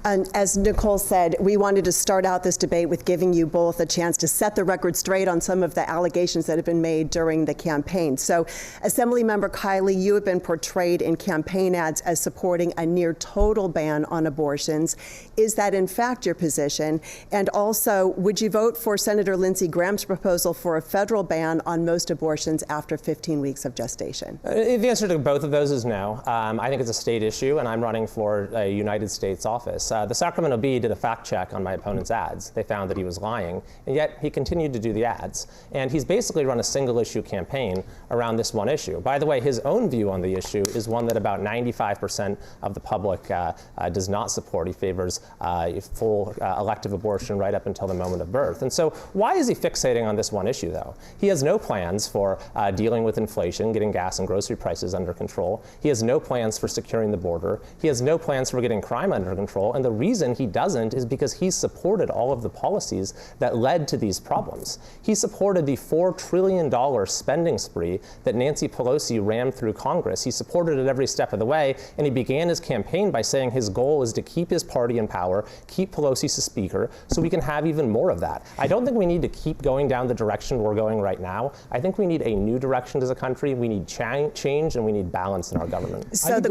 And as Nicole said, we wanted to start out this debate with giving you both a chance to set the record straight on some of the allegations that have been made during the campaign. So, Assemblymember Kiley, you have been portrayed in campaign ads as supporting a near total ban on abortions. Is that in fact your position? And also, would you vote for Senator Lindsey Graham's proposal for a federal ban on most abortions after 15 weeks of gestation? The answer to both of those is no. I think it's a state issue, and I'm running for a United States office. The Sacramento Bee did a fact check on my opponent's ads. They found that he was lying, and yet he continued to do the ads. And he's basically run a single issue campaign around this one issue. By the way, his own view on the issue is one that about 95% of the public does not support. He favors full elective abortion right up until the moment of birth. And so why is he fixating on this one issue, though? He has no plans for dealing with inflation, getting gas and grocery prices under control. He has no plans for securing the border. He has no plans for getting crime under control. And the reason he doesn't is because he supported all of the policies that led to these problems. He supported the $4 trillion spending spree that Nancy Pelosi rammed through Congress. He supported it every step of the way, and he began his campaign by saying his goal is to keep his party in power, keep Pelosi speaker, so we can have even more of that. I don't think we need to keep going down the direction we're going right now. I think we need a new direction as a country. We need change, and we need balance in our government. So the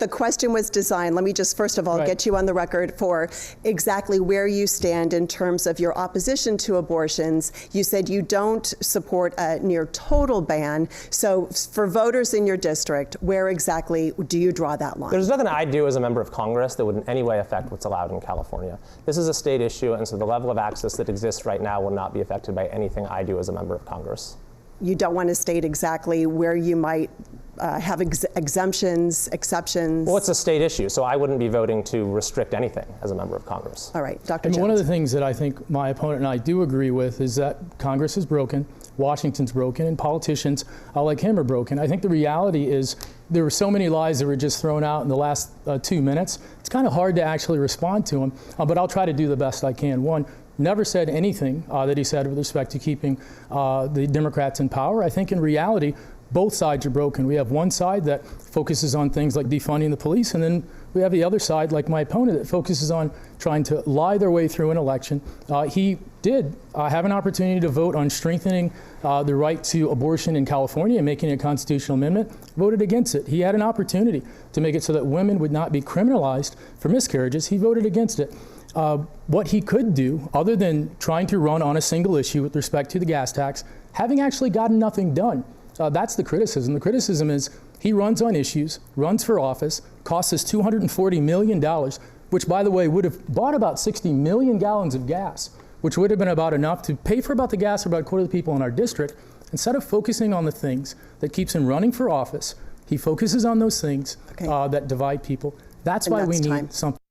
question was designed. Let me just first of all get you on the record for exactly where you stand in terms of your opposition to abortions. You said you don't support a near total ban. So for voters in your district, where exactly do you draw that line? There's nothing I do as a member of Congress that would in any way affect what's allowed in California. This is a state issue, and so the level of access that exists right now will not be affected by anything I do as a member of Congress. You don't want to state exactly where you might have exemptions, exceptions? Well, it's a state issue, so I wouldn't be voting to restrict anything as a member of Congress. All right, Dr. Jones. One of the things that I think my opponent and I do agree with is that Congress is broken, Washington's broken, and politicians like him are broken. I think the reality is there were so many lies that were just thrown out in the last 2 minutes. It's kind of hard to actually respond to them, but I'll try to do the best I can. One, never said anything that he said with respect to keeping the Democrats in power. I think in reality, both sides are broken. We have one side that focuses on things like defunding the police, and then we have the other side, like my opponent, that focuses on trying to lie their way through an election. He did have an opportunity to vote on strengthening the right to abortion in California and making it a constitutional amendment, voted against it. He had an opportunity to make it so that women would not be criminalized for miscarriages. He voted against it. What he could do, other than trying to run on a single issue with respect to the gas tax, having actually gotten nothing done, that's the criticism. The criticism is he runs on issues, runs for office, costs us $240 million, which, by the way, would have bought about 60 million gallons of gas, which would have been about enough to pay for about the gas for about a quarter of the people in our district. Instead of focusing on the things that keeps him running for office, he focuses on those things that divide people. That's why we need something.